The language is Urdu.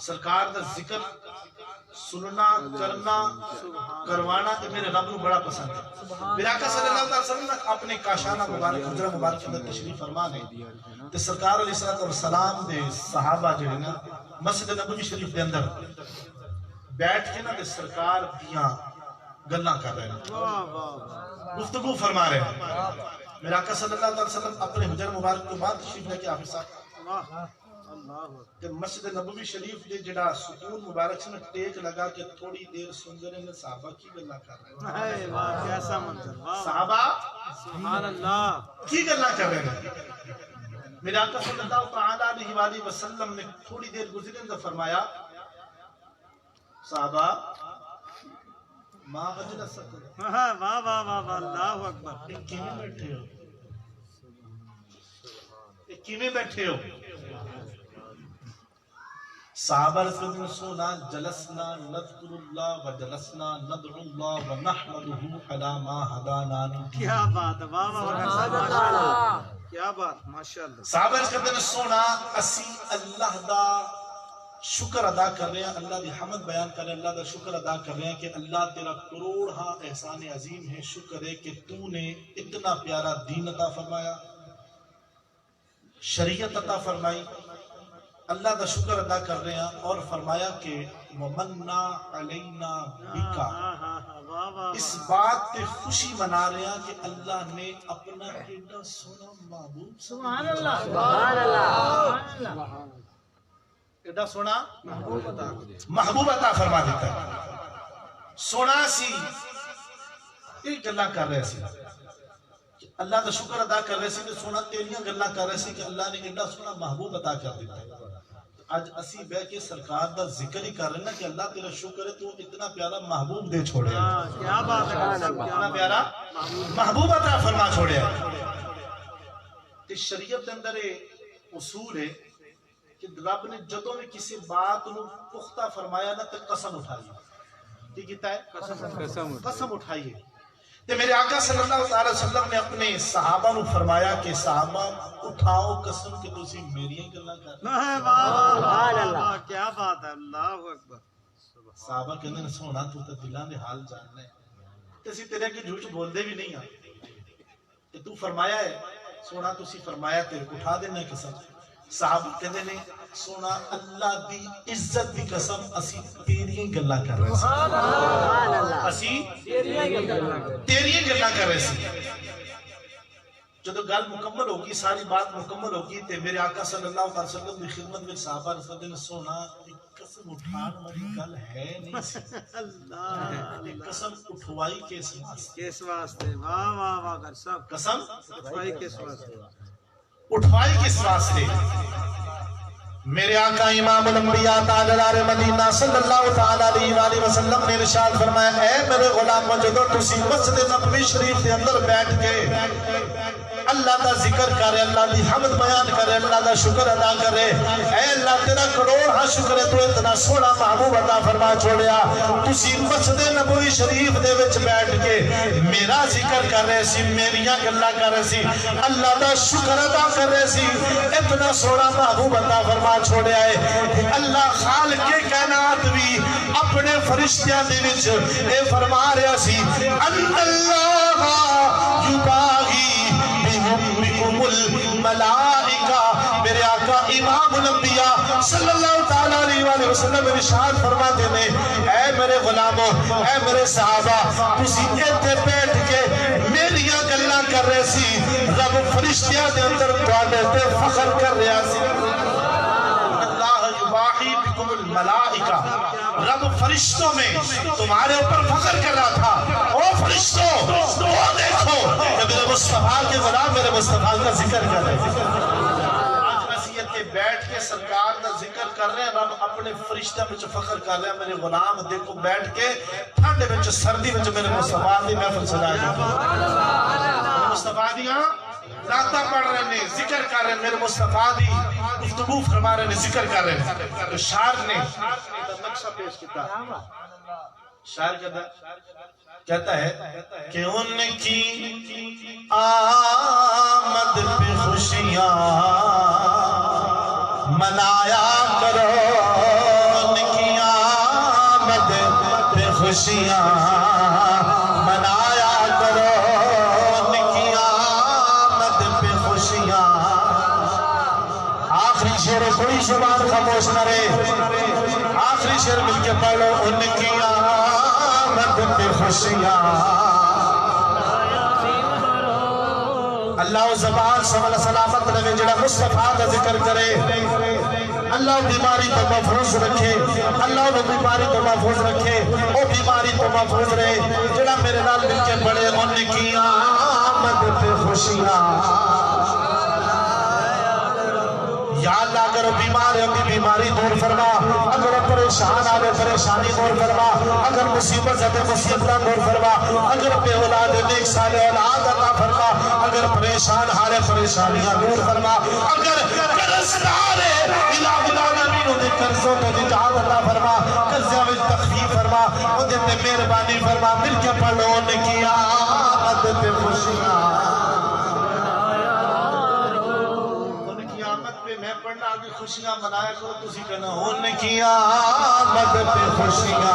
سرکار دا ذکر سننا کرنا کروانا کہ میرے رب نو بڑا پسند ہے۔ میرے آقا صلی اللہ علیہ وسلم نے اپنے کاشانہ مبارک حجرہ مبارک کے اندر تشریف فرما نے تے سرکار علیہ السلام دے صحابہ جڑے نا مسجد نبوی شریف دے اندر بیٹھ کے نا تے سرکار دیاں گلاں کر رہے ہیں، گفتگو فرما رہے ہیں۔ میرے آقا صلی اللہ علیہ وسلم اپنے حجرہ مبارک کے بعد تشریف لے کے حافظ صاحب کہ مسجد نبوی شریف دے جڑا سکون مبارک سے ٹیک لگا کہ تھوڑی دیر سن رہے ہیں صحابہ کی گلاں کر رہے ہیں۔ کیسا منظر، صحابہ سبحان اللہ کی گلاں کر رہے ہیں۔ میرے آقا صلی اللہ تعالی علیہ وآلہ وسلم نے تھوڑی دیر گزرے تو فرمایا صحابہ ما اجلسکم، واہ واہ واہ واہ، اللہ اکبر، کیویں بیٹھے ہو، کیویں بیٹھے ہو؟ صحابہ رسول اللہ سونا جلسنا نذکر اللہ و جلسنا ندعو اللہ و نحمدہ علی ما ہدانا۔ کیا بات ہے، واہ واہ واہ، کیا بات، ماشاءاللہ۔ صحابہ رسول اللہ سونا اسی اللہ دا شکر ادا کر رہے ہیں، اللہ دی حمد بیان کر رہے ہیں، اللہ دا شکر ادا کر رہے ہیں کہ اللہ تیرا کروڑا احسان عظیم ہے، شکر ہے کہ تو نے اتنا پیارا دین عطا فرمایا، شریعت عطا فرمائی، اللہ دا شکر ادا کر رہے ہیں اور فرمایا کہ ومنا علینا بکا، اس بات پہ خوشی منا رہے ہیں کہ اللہ نے اپنا ایڈا سونا محبوب، سبحان اللہ، سبحان اللہ، ایڈا سونا محبوب عطا فرما دیتا ہے۔ سونا سی ایک گلاں کر رہے سی، اللہ دا شکر ادا کر رہے سی کہ سونا تیریاں گلاں کر رہے سی کہ اللہ نے ایڈا سونا محبوب عطا کر دیتا ہے۔ آج اسی بے کے سرکار دا ذکر ہی کر رہے نا کہ اللہ تیرا شکر ہے تو اتنا پیارا محبوب دے چھوڑے ہیں، کیا بات ہے، اتنا پیارا محبوب عطا فرما چھوڑے ہیں۔ تے شریعت اندر اصول ہے کہ رب نے جدوں میں کسی بات نو پختہ فرمایا نا تے قسم اٹھائی، کی کیتا ہے؟ قسم اٹھائیے۔ تے میرے آقا صلی اللہ علیہ وسلم نے اپنے صحابہ نو فرمایا کہ صحابہ اٹھاؤ قسم کہ تسی میری گلاں کر رہے، سبحان اللہ، کیا بات ہے، اللہ اکبر۔ صحابہ کہندے نے سونا تو تے دلاں دے حال جاننا ہے تے اسی تیرے کے جھوٹ بول دے بھی نہیں ہاں کہ تو فرمایا ہے، سونا تسی فرمایا تے اٹھا دینا قسم۔ صحابہ کہندے نے سونا اللہ دی عزت دی قسم اسی تیریاں گلاں کر رہے ہیں، اسی تیریاں گلاں کر رہے ہیں۔ جدو گل مکمل ہوگی، ساری بات مکمل ہوگی تے میرے آقا صلی اللہ علیہ وسلم کی خدمت میں صحابہ رسول نے سونا قسم اٹھان والی گل ہے نہیں سی، قسم اٹھوائی کس واسطے، واہ واہ واہ، گر صاحب قسم اٹھوائی کس واسطے، اٹھوائی کس واسطے؟ میرے آقا امام الانبیاء تاجدار مدینہ صلی اللہ تعالی علیہ وآلہ وسلم نے ارشاد فرمایا اے میرے غلامو جدو تسی مسجد نبوی شریف کے اندر بیٹھ کے اللہ دا ذکر کرے، اللہ دی حمد بیان کرے، اللہ دا شکر ادا کرے، اے اللہ تیرا کروڑ ہاں شکر ہے تو اتنا سونا محبوب عطا فرما چھوڑیا، تسی مسجد نبوی شریف دے وچ بیٹھ کے میرا ذکر کر رہے سی، میریاں گلاں کر رہے سی، اللہ دا شکر ادا کر رہے سی، اتنا سونا محبوب عطا فرما چھوڑیا ہے۔ اللہ خالق کائنات بھی اپنے فرشتیاں دے وچ اے فرما رہا سی ان اللہ یباغی بکم الملائکہ۔ میرے آقا امام الانبیاء صلی اللہ تعالیٰ علیہ وآلہ وسلم ارشاد فرماتے ہیں اے میرے غلاموں، اے میرے صحابہ، تسی ایتھے بیٹھ کے میریاں گلاں کر رہے سی، رب فرشتیاں دے اندر تواڈے تے فخر کر رہا سی۔ بکم الملائکہ، رب فرشتوں میں تمہارے اوپر فخر کر رہا تھا، او فرشتوں وہ دیکھو کہ میرے مصطفیٰ کے غلام میرے مصطفیٰ کا ذکر کر رہے ہیں۔ آج نصیحت کے بیٹھ کے سرکار کا ذکر کر رہے ہیں، رب اپنے فرشتہ میں فخر کر رہے ہیں میرے غلام دیکھو بیٹھ کے ٹھنڈ میں سردی میں میرے مصطفیٰ دی محفل سجائے میرے مصطفیٰ دیاں راتہ پڑھ رہے ہیں، ذکر کر رہے ہیں، میرے مصطفیٰ دی گفتگو فرما رہے ہیں، ذکر کر رہے ہیں۔ تو شاعر نے نقشہ پیش کیا، شاعر کہتا ہے کہ ان کی آمد پہ خوشیاں منایا کرو، خوشیاں منایا کرو ان کی آمد پہ خوشیاں آخری شعر کوئی زبان خاموش کرے آخری شعر مل کے پڑھو ان کی آمد پہ خوشیاں اللہ زبان سمال سلامت لگے جڑا مصطفیٰ کا ذکر کرے اللہ بیماری تو محفوظ رکھے اللہ وہ بیماری تو محفوظ رکھے وہ بیماری تو محفوظ رہے جڑا میرے نال مل کے پڑے ان کی آمد پہ خوشیاں یا اللہ اگر وہ بیمار ہے اپنی بیماری دور فرما اگر وہ پریشان آوے پریشانی دور فرما اگر مصیبت ہے مصیبتہ دور فرما اگر بے اولاد ہے نیک صالح اولاد عطا فرما اگر پریشان ہارے پریشانیاں دور فرما اگر قرضدار ہے الہ العالمین انہیں قرضوں تو نجات عطا فرما قرضوں میں تخفیف فرما انہیں تے مہربانی فرما مل کے پڑھو ان کی آمد پہ خوشیاں میں پڑھنا آگے خوشیاں منایا کرو تسی کہنا ان کی آمد پہ خوشیاں